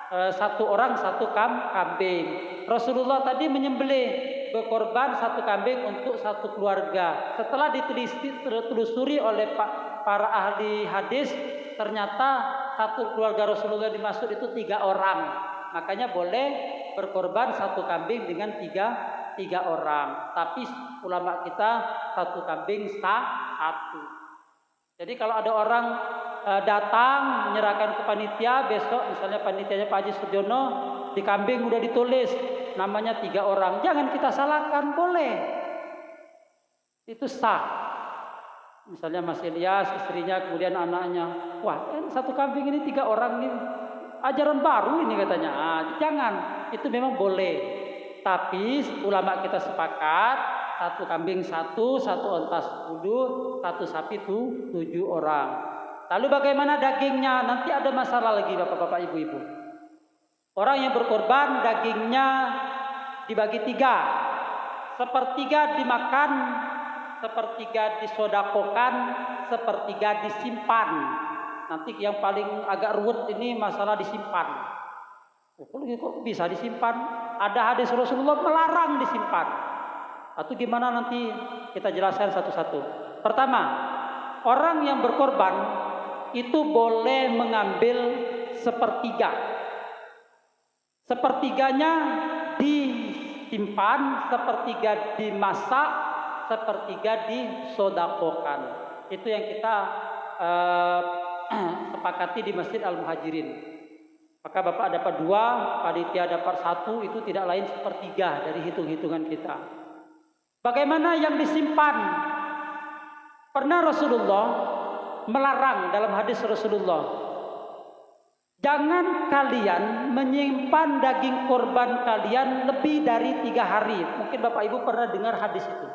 satu orang satu kambing. Rasulullah tadi menyembelih berkorban satu kambing untuk satu keluarga. Setelah ditelusuri oleh para ahli hadis, ternyata satu keluarga Rasulullah dimaksud itu 3 orang. Makanya boleh berkorban satu kambing dengan tiga orang. Tapi ulama kita satu kambing satu. Jadi kalau ada orang datang menyerahkan ke panitia, besok misalnya panitianya Pak Haji Surjono, di kambing udah ditulis namanya 3 orang, jangan kita salahkan, boleh, itu sah. Misalnya Mas Ilyas, istrinya, kemudian anaknya, wah satu kambing ini 3 orang ini ajaran baru ini katanya. Jangan, itu memang boleh. Tapi ulama kita sepakat satu kambing satu onta 10, satu sapi 7 orang. Lalu bagaimana dagingnya? Nanti ada masalah lagi bapak-bapak, ibu-ibu. Orang yang berkorban dagingnya dibagi 3. Sepertiga dimakan, sepertiga disodakokan, sepertiga disimpan. Nanti yang paling agak ruwet ini masalah disimpan. Kok bisa disimpan? Ada hadis Rasulullah melarang disimpan. Atau gimana, nanti kita jelaskan satu-satu. Pertama, orang yang berkorban itu boleh mengambil sepertiga. Sepertiganya disimpan, sepertiga dimasak, sepertiga disodakokan. Itu yang kita sepakati di Masjid Al-Muhajirin. Maka Bapak dapat 2, panitia dapat 1, itu tidak lain sepertiga dari hitung-hitungan kita. Bagaimana yang disimpan? Pernah Rasulullah melarang dalam hadis Rasulullah, jangan kalian menyimpan daging korban kalian lebih dari 3 hari. Mungkin Bapak Ibu pernah dengar hadis itu.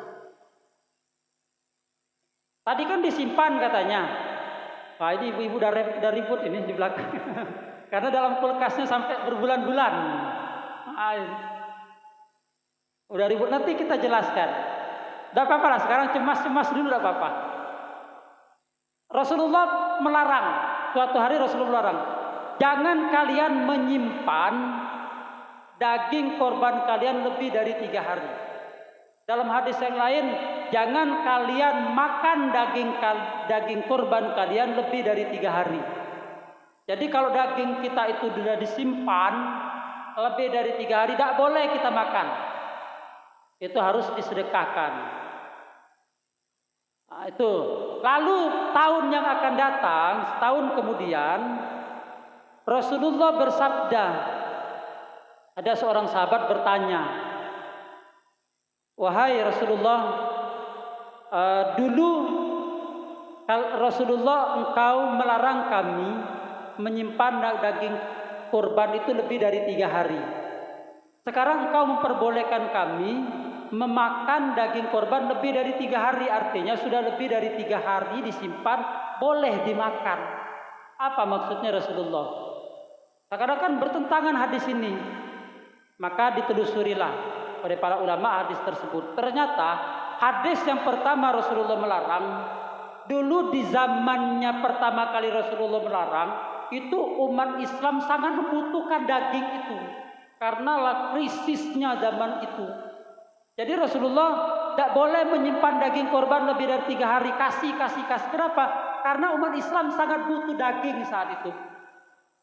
Tadi kan disimpan katanya. Wah, ini ibu-ibu udah ribut ini di belakang. Karena dalam kulkasnya sampai berbulan-bulan. Udah ribut, nanti kita jelaskan. Tidak apa-apa lah, sekarang cemas-cemas dulu, tidak apa-apa. Rasulullah melarang, suatu hari Rasulullah melarang, jangan kalian menyimpan daging korban kalian lebih dari 3 hari. Dalam hadis yang lain, jangan kalian makan daging korban kalian lebih dari 3 hari. Jadi kalau daging kita itu sudah disimpan lebih dari 3 hari, tidak boleh kita makan. Itu harus disedekahkan. Nah, itu. Lalu tahun yang akan datang, setahun kemudian, Rasulullah bersabda, ada seorang sahabat bertanya, wahai Rasulullah, dulu Rasulullah engkau melarang kami menyimpan daging kurban itu lebih dari 3 hari. Sekarang engkau memperbolehkan kami memakan daging korban lebih dari 3 hari. Artinya sudah lebih dari 3 hari disimpan, boleh dimakan. Apa maksudnya Rasulullah? Seakan-akan bertentangan hadis ini. Maka ditelusurilah oleh para ulama hadis tersebut. Ternyata hadis yang pertama Rasulullah melarang, dulu di zamannya pertama kali Rasulullah melarang, itu umat Islam sangat membutuhkan daging itu. Karena krisisnya zaman itu. Jadi Rasulullah tidak boleh menyimpan daging korban lebih dari 3 hari. Kasih. Kenapa? Karena umat Islam sangat butuh daging saat itu.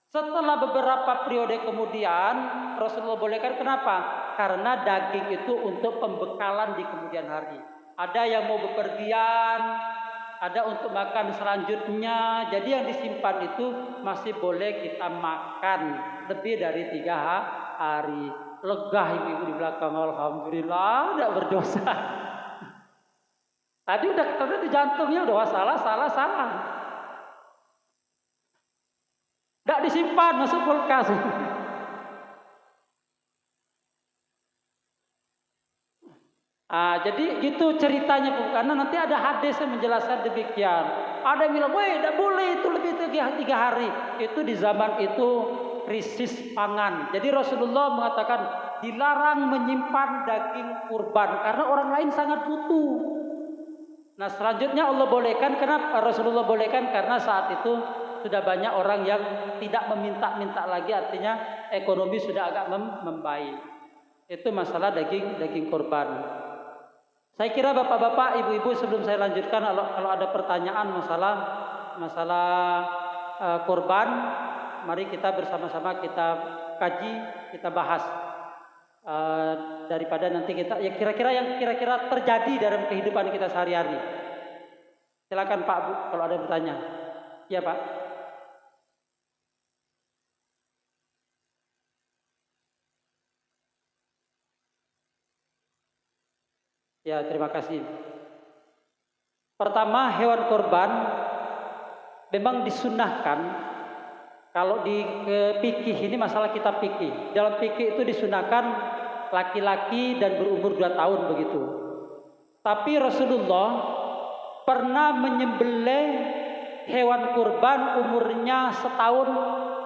Setelah beberapa periode kemudian Rasulullah bolehkan. Kenapa? Karena daging itu untuk pembekalan di kemudian hari. Ada yang mau bepergian, ada untuk makan selanjutnya. Jadi yang disimpan itu masih boleh kita makan lebih dari 3 hari. Legah ibu-ibu di belakang, alhamdulillah tidak berdosa. Tadi udah di jantungnya udah salah. Tidak disimpan, masuk kulkas. Jadi itu ceritanya, karena nanti ada hadis yang menjelaskan demikian. Ada yang bilang, weh tidak boleh itu lebih 3 hari. Itu di zaman itu krisis pangan. Jadi Rasulullah mengatakan dilarang menyimpan daging kurban karena orang lain sangat butuh. Nah selanjutnya Allah bolehkan. Kenapa Rasulullah bolehkan? Karena saat itu sudah banyak orang yang tidak meminta-minta lagi, artinya ekonomi sudah agak membaik. Itu masalah daging korban. Saya kira bapak-bapak, ibu-ibu, sebelum saya lanjutkan, kalau ada pertanyaan masalah korban, mari kita bersama-sama kita kaji, kita bahas. Daripada nanti kita yang kira-kira terjadi dalam kehidupan kita sehari-hari. Silakan Pak Bu, kalau ada bertanya. Ya Pak. Ya, terima kasih. Pertama, hewan korban memang disunahkan. Kalau di fikih ini masalah kitab fikih. Dalam fikih itu disunahkan laki-laki dan berumur 2 tahun begitu. Tapi Rasulullah pernah menyembelih hewan kurban umurnya 1 tahun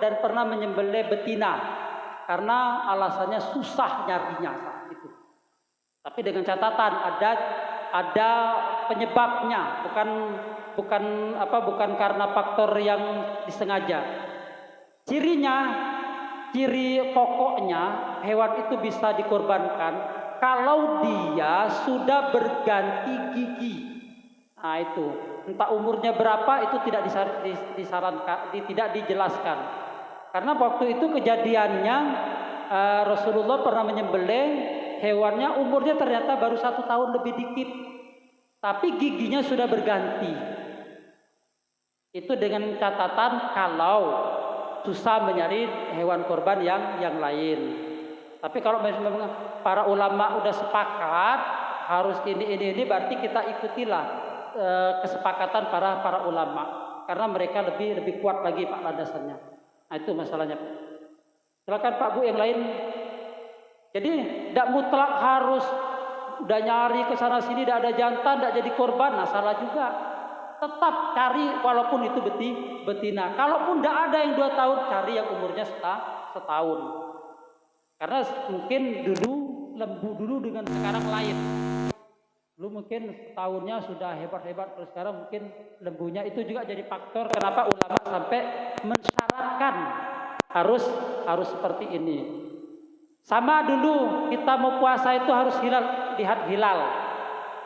dan pernah menyembelih betina karena alasannya susah nyarinya saat itu. Tapi dengan catatan ada penyebabnya, bukan karena faktor yang disengaja. Ciri pokoknya hewan itu bisa dikorbankan kalau dia sudah berganti gigi. Nah itu, entah umurnya berapa itu tidak disarankan, tidak dijelaskan. Karena waktu itu kejadiannya Rasulullah pernah menyembelih hewannya, umurnya ternyata baru 1 tahun lebih dikit, tapi giginya sudah berganti. Itu dengan catatan kalau susah mencari hewan korban yang lain. Tapi kalau memang para ulama udah sepakat harus ini berarti kita ikutilah kesepakatan para ulama, karena mereka lebih kuat lagi Pak landasannya. Nah itu masalahnya. Silakan Pak Bu yang lain. Jadi tidak mutlak harus udah nyari ke sana sini tidak ada jantan tidak jadi korban, nah salah juga. Tetap cari walaupun itu betina. Kalaupun tidak ada yang 2 tahun, cari yang umurnya 1 tahun. Karena mungkin dulu lembu dengan sekarang lain. Dulu mungkin setahunnya sudah hebat-hebat, terus sekarang mungkin lembunya. Itu juga jadi faktor kenapa ulama sampai mensyaratkan harus seperti ini. Sama dulu kita mau puasa itu harus lihat hilal.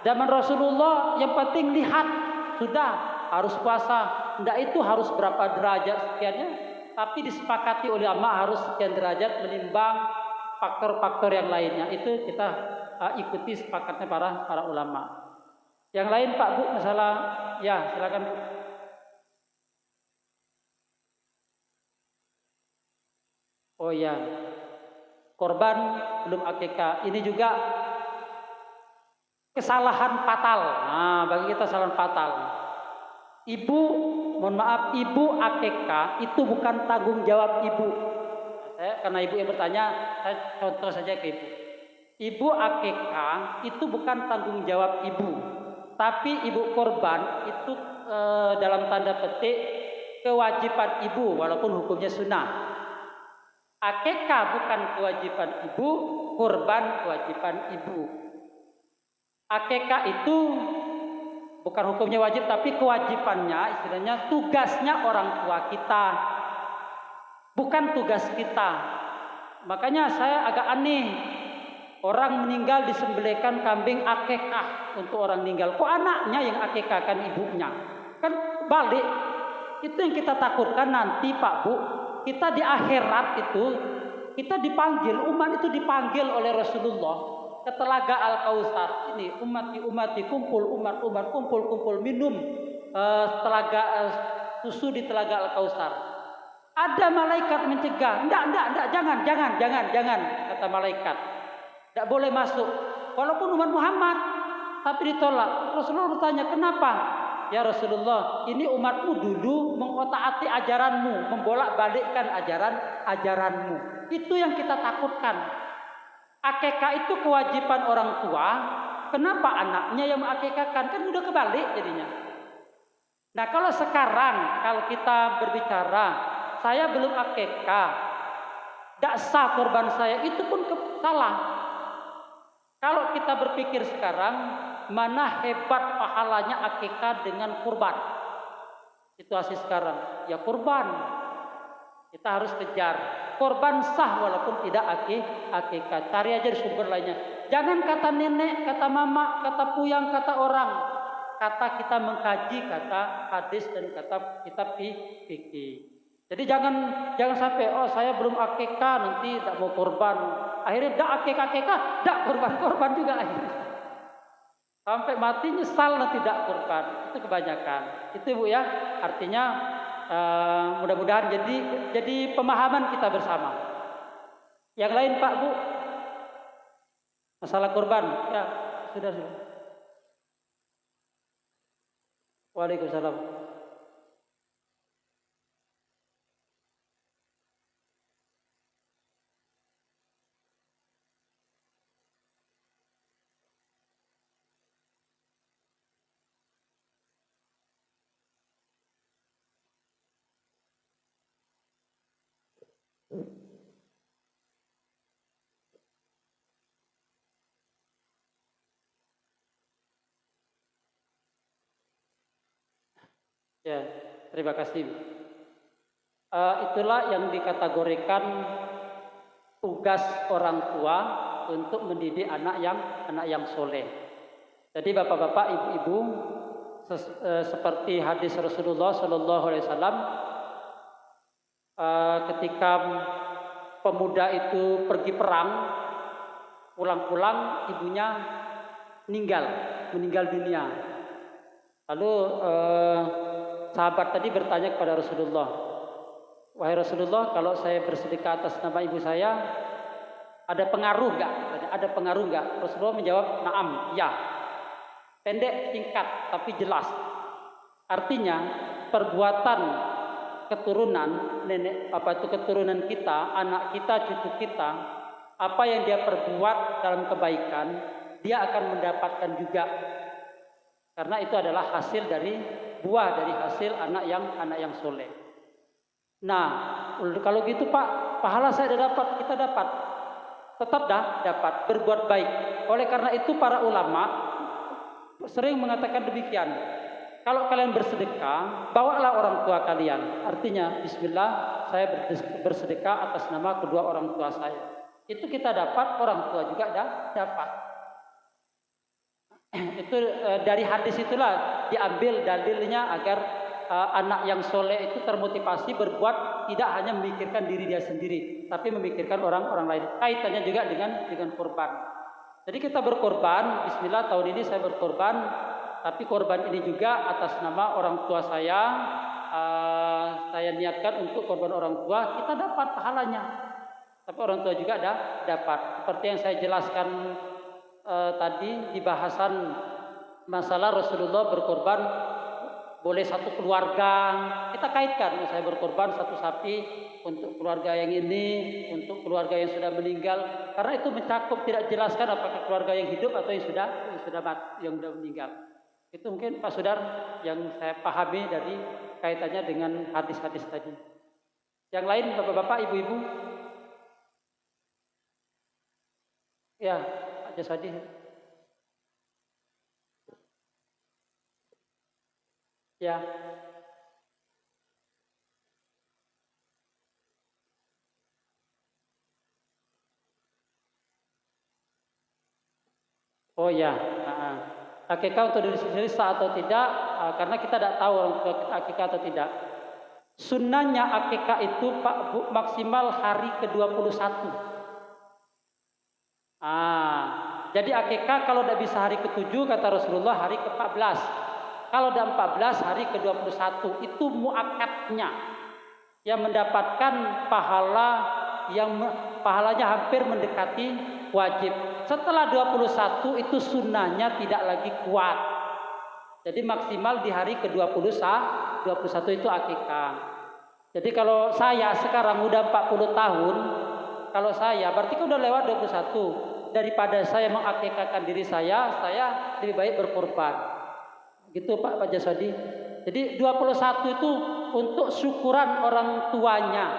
Zaman Rasulullah yang penting lihat. Sudah harus puasa, tidak itu harus berapa derajat sekiannya, tapi disepakati oleh ulama harus sekian derajat menimbang faktor-faktor yang lainnya. Itu kita ikuti sepakatnya para ulama. Yang lain Pak Bu, masalah ya silakan Bu. Oh ya, korban belum akikah, ini juga kesalahan fatal. Nah, bagi kita kesalahan fatal. Ibu, mohon maaf, ibu akikah itu bukan tanggung jawab ibu. Karena ibu yang bertanya, saya contoh saja ke ibu. Ibu akikah itu bukan tanggung jawab ibu, tapi ibu korban itu dalam tanda petik kewajiban ibu, walaupun hukumnya sunnah. Akikah bukan kewajiban ibu, korban kewajiban ibu. Akikah itu bukan hukumnya wajib, tapi kewajibannya, istilahnya tugasnya orang tua kita, bukan tugas kita. Makanya saya agak aneh, orang meninggal disembelihkan kambing akikah untuk orang meninggal. Kok anaknya yang akikahkan ibunya? Kan balik. Itu yang kita takutkan nanti Pak Bu, kita di akhirat itu kita dipanggil, umat itu dipanggil oleh Rasulullah ke telaga Al-Kautsar. Ini umati kumpul, umat kumpul minum telaga susu di telaga Al-Kautsar. Ada malaikat mencegah, enggak, jangan, kata malaikat. Enggak boleh masuk. Walaupun umat Muhammad, tapi ditolak. Rasulullah bertanya, "Kenapa?" "Ya Rasulullah, ini umatmu dulu mengotak-atik ajaranmu, membolak-balikkan ajaranmu." Itu yang kita takutkan. Akikah itu kewajiban orang tua. Kenapa anaknya yang mengakikahkan? Kan udah kebalik jadinya. Nah kalau sekarang, kalau kita berbicara, saya belum akikah, tidak sah korban saya, itu pun salah. Kalau kita berpikir sekarang, mana hebat pahalanya akikah dengan kurban. situasi sekarang, ya kurban. Kita harus kejar korban sah walaupun tidak akikah. Cari aja di sumber lainnya. Jangan kata nenek, kata mama, kata puyang, kata orang. Kata kita mengkaji, kata hadis dan kata kitab fikih. Jadi jangan sampai saya belum akikah nanti tidak mau korban. Akhirnya tidak akikah, tidak korban juga akhirnya. Sampai mati nyesal nanti tidak korban. Itu kebanyakan. Itu Bu ya. Artinya mudah-mudahan jadi pemahaman kita bersama. Yang lain Pak Bu, masalah korban ya sudah. Waalaikumsalam. Ya, terima kasih. Itulah yang dikategorikan tugas orang tua untuk mendidik anak yang soleh. Jadi bapak-bapak, ibu-ibu, seperti hadis Rasulullah Shallallahu Alaihi Wasallam, ketika pemuda itu pergi perang, pulang-pulang ibunya meninggal dunia. Lalu sahabat tadi bertanya kepada Rasulullah, wahai Rasulullah, kalau saya bersedekah atas nama ibu saya, ada pengaruh nggak? Ada pengaruh nggak? Rasulullah menjawab, naam, ya. Pendek, singkat, tapi jelas. Artinya perbuatan keturunan keturunan kita, anak kita, cucu kita, apa yang dia perbuat dalam kebaikan, dia akan mendapatkan juga. Karena itu adalah hasil dari buah dari hasil anak yang soleh. Nah, kalau gitu Pak, pahala saya dapat, kita dapat, tetap dapat berbuat baik. Oleh karena itu para ulama sering mengatakan demikian. Kalau kalian bersedekah, bawalah orang tua kalian. Artinya, Bismillah, saya bersedekah atas nama kedua orang tua saya. Itu kita dapat, orang tua juga dapat. Itu dari hadis itulah diambil dalilnya agar anak yang soleh itu termotivasi berbuat, tidak hanya memikirkan diri dia sendiri, tapi memikirkan orang lain. Kaitannya juga dengan korban. Jadi kita berkorban, Bismillah tahun ini saya berkorban, tapi korban ini juga atas nama orang tua saya niatkan untuk korban orang tua, kita dapat pahalanya. Tapi orang tua juga dapat. Seperti yang saya jelaskan tadi di bahasan masalah Rasulullah berkorban boleh satu keluarga, kita kaitkan, saya berkorban satu sapi untuk keluarga yang ini, untuk keluarga yang sudah meninggal, karena itu mencakup, tidak jelaskan apakah keluarga yang hidup atau yang sudah meninggal. Itu mungkin Pak Sudar yang saya pahami dari kaitannya dengan hadis-hadis tadi. Yang lain bapak-bapak, ibu-ibu, ya Pak Jasadi. Ya. Oh ya. Akikah untuk diri sendiri sah atau tidak? Karena kita tidak tahu orang tua kita akikah atau tidak. Sunnahnya akikah itu Pak Bu, maksimal hari ke-21. Jadi akikah kalau tidak bisa hari ke-7 kata Rasulullah hari ke-14. Kalau ada 14 hari ke-21 itu muakatnya yang mendapatkan pahalanya hampir mendekati wajib. Setelah 21 itu sunnahnya tidak lagi kuat. Jadi maksimal di hari ke-21 itu akikah. Jadi kalau saya sekarang udah 40 tahun, kalau saya berarti kan udah lewat 21. Daripada saya mengakikahkan diri saya lebih baik berkorban. Gitu Pak Jasadi. Jadi 21 itu untuk syukuran orang tuanya.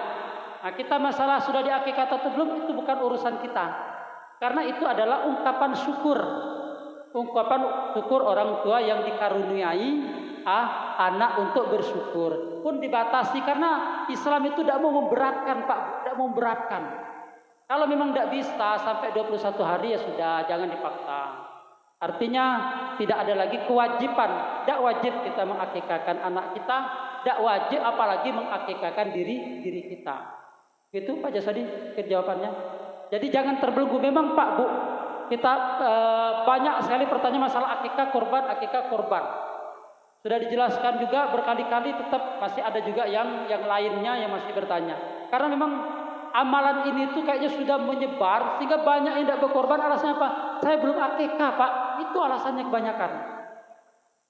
Nah, kita masalah sudah diakikah atau belum itu bukan urusan kita. Karena itu adalah ungkapan syukur orang tua yang dikaruniai anak untuk bersyukur. Pun dibatasi karena Islam itu tidak mau memberatkan, Pak, tidak mau memberatkan. Kalau memang tidak bisa sampai 21 hari ya sudah, jangan dipaksa. Artinya tidak ada lagi kewajiban, tidak wajib kita mengakikahkan anak kita, tidak wajib apalagi mengakikahkan diri kita. Gitu Pak Jasadi jawabannya. Jadi jangan terbelenggu. Memang Pak Bu, kita banyak sekali pertanyaan masalah akikah korban. Sudah dijelaskan juga berkali-kali, tetap masih ada juga yang lainnya yang masih bertanya. Karena memang amalan ini tuh kayaknya sudah menyebar sehingga banyak yang tidak berkorban. Alasannya apa? Saya belum akikah Pak. Itu alasannya kebanyakan.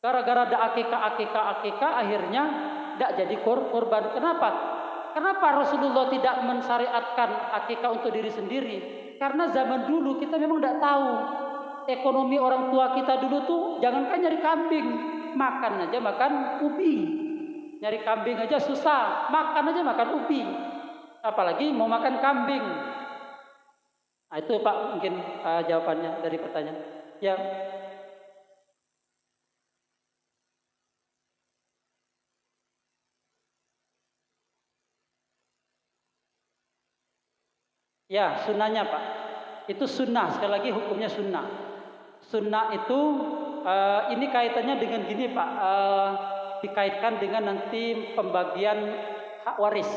Gara-gara ada akikah akhirnya tidak jadi korban. Kenapa Rasulullah tidak mensyariatkan akikah untuk diri sendiri? Karena zaman dulu kita memang tidak tahu ekonomi orang tua kita dulu tuh, jangankan nyari kambing, makan aja makan ubi. Nyari kambing aja susah, makan aja makan ubi. Apalagi mau makan kambing. Nah, itu Pak mungkin jawabannya dari pertanyaan. Ya. Ya, sunnahnya Pak. Itu sunnah, sekali lagi hukumnya sunnah. Sunnah itu ini kaitannya dengan gini Pak, dikaitkan dengan nanti pembagian hak waris.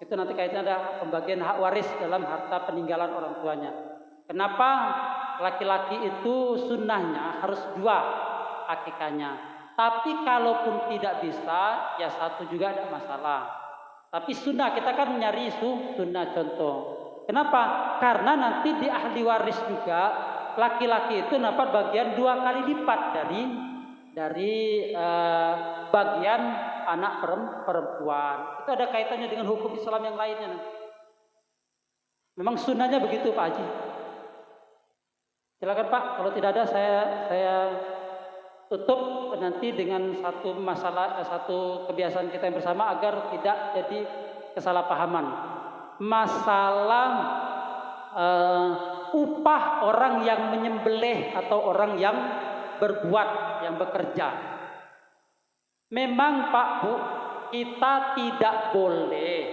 Itu nanti kaitannya ada pembagian hak waris dalam harta peninggalan orang tuanya. Kenapa laki-laki itu sunnahnya harus 2 akikahnya. Tapi kalaupun tidak bisa, ya 1 juga tidak masalah. Tapi sunnah, kita kan nyari sunnah contoh. Kenapa? Karena nanti di ahli waris juga laki-laki itu dapat bagian 2 kali lipat dari bagian anak perempuan. Itu ada kaitannya dengan hukum Islam yang lainnya. Memang sunnahnya begitu Pak Haji. Silakan Pak, kalau tidak ada saya tutup nanti dengan satu kebiasaan kita yang bersama agar tidak jadi kesalahpahaman. Masalah upah orang yang menyembelih atau orang yang berbuat, yang bekerja. Memang Pak Bu, kita tidak boleh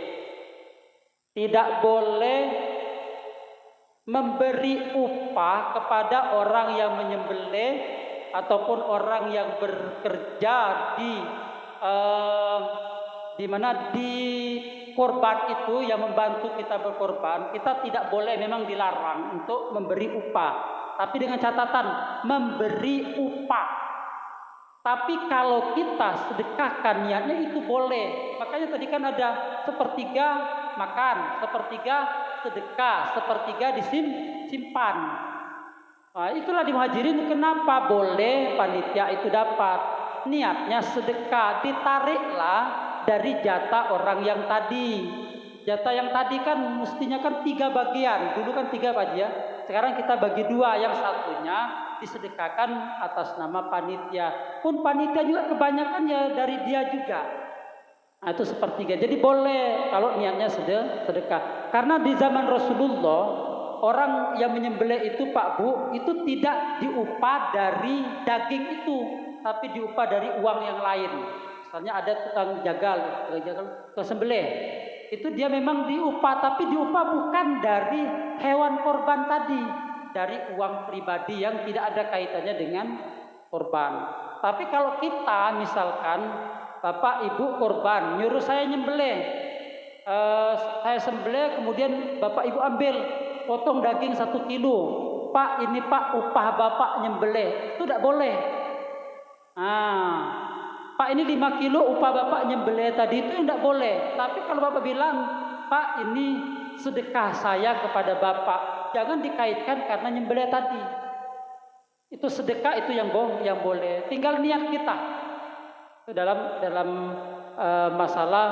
memberi upah kepada orang yang menyembelih ataupun orang yang bekerja di mana di korban itu yang membantu kita berkorban. Kita tidak boleh, memang dilarang untuk memberi upah, tapi dengan catatan memberi upah. Tapi kalau kita sedekahkan niatnya itu boleh. Makanya tadi kan ada 1/3 makan, 1/3 sedekah, 1/3 disimpan. Nah, itulah di Muhajirin kenapa boleh panitia itu dapat. Niatnya sedekah, ditariklah dari jatah orang yang tadi. Jatah yang tadi kan mestinya kan 3 bagian. Dulu kan 3 Pak ya. Sekarang kita bagi 2. Yang satunya disedekahkan atas nama panitia. Pun panitia juga kebanyakan ya dari dia juga. Nah, itu 1/3. Jadi boleh kalau niatnya sedekah. Karena di zaman Rasulullah orang yang menyembelih itu Pak Bu itu tidak diupah dari daging itu, tapi diupah dari uang yang lain. Misalnya ada tukang jagal sembelih, itu dia memang diupah, tapi diupah bukan dari hewan korban tadi, dari uang pribadi yang tidak ada kaitannya dengan korban. Tapi kalau kita misalkan Bapak Ibu korban nyuruh saya nyembelih, saya sembelih kemudian Bapak Ibu ambil potong daging 1 kilo, Pak ini Pak upah Bapak nyembelih, itu tidak boleh. Pak ini 5 kilo upah Bapak nyembelih tadi, itu tidak boleh. Tapi kalau Bapak bilang, Pak ini sedekah saya kepada Bapak, jangan dikaitkan karena nyembelih tadi. Itu sedekah, itu yang boleh. Tinggal niat kita. Itu dalam masalah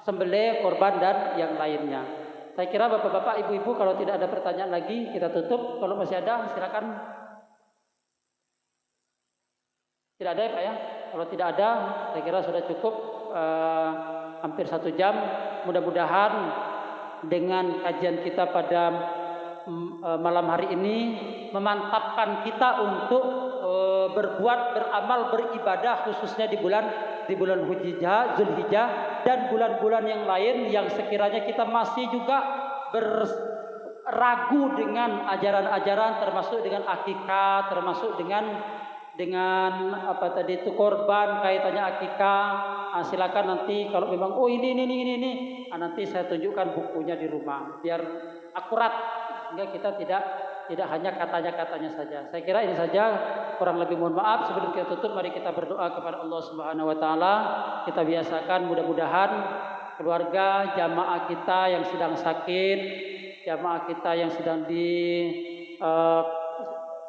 sembelih, korban dan yang lainnya. Saya kira Bapak-bapak, Ibu-ibu kalau tidak ada pertanyaan lagi kita tutup. Kalau masih ada silakan. Tidak ada ya Pak ya? Kalau tidak ada, saya kira sudah cukup hampir 1 jam. Mudah-mudahan dengan kajian kita pada malam hari ini memantapkan kita untuk berbuat, beramal, beribadah khususnya di bulan Zulhijjah dan bulan-bulan yang lain yang sekiranya kita masih juga ragu dengan ajaran-ajaran, termasuk dengan akikah, termasuk dengan apa tadi itu korban kaitannya akikah. Silakan nanti kalau memang ini, nanti saya tunjukkan bukunya di rumah biar akurat, sehingga kita tidak hanya katanya saja. Saya kira ini saja, kurang lebih mohon maaf. Sebelum kita tutup, mari kita berdoa kepada Allah Subhanahu wa taala. Kita biasakan mudah-mudahan keluarga jamaah kita yang sedang sakit, jamaah kita yang sedang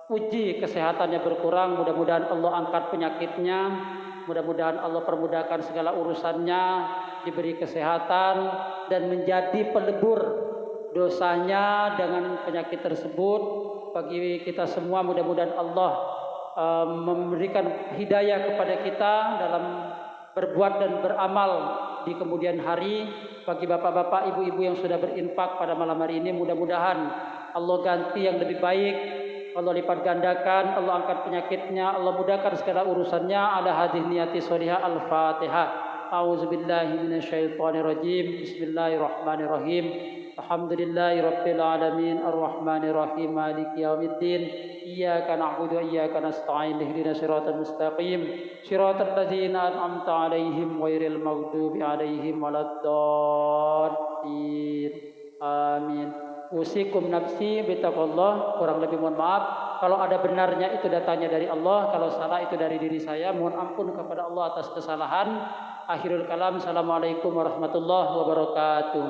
uji kesehatannya berkurang, mudah-mudahan Allah angkat penyakitnya, mudah-mudahan Allah permudahkan segala urusannya, diberi kesehatan dan menjadi pelebur dosanya dengan penyakit tersebut. Bagi kita semua mudah-mudahan Allah memberikan hidayah kepada kita dalam berbuat dan beramal di kemudian hari. Bagi bapak-bapak, ibu-ibu yang sudah berinfak pada malam hari ini, mudah-mudahan Allah ganti yang lebih baik, Allah lipat gandakan, Allah angkat penyakitnya, Allah mudahkan segala urusannya. Ala hadhihi niyati sholihah. Al-Fatihah. A'udzubillahi minasyaitonirrajim. Bismillahirrahmanirrahim. Alhamdulillahirabbil alamin arrahmanir rahim maliki yaumiddin. Iyyaka na'budu wa iyyaka nasta'in. Ihdinas siratal mustaqim. Siratal ladzina an'amta 'alaihim ghairil maghdubi 'alaihim waladdallin. Amin. Usikum nafsi bitaqwallah. Kurang lebih mohon maaf. Kalau ada benarnya itu datanya dari Allah, kalau salah itu dari diri saya. Mohon ampun kepada Allah atas kesalahan. Akhirul kalam. Assalamualaikum warahmatullahi wabarakatuh.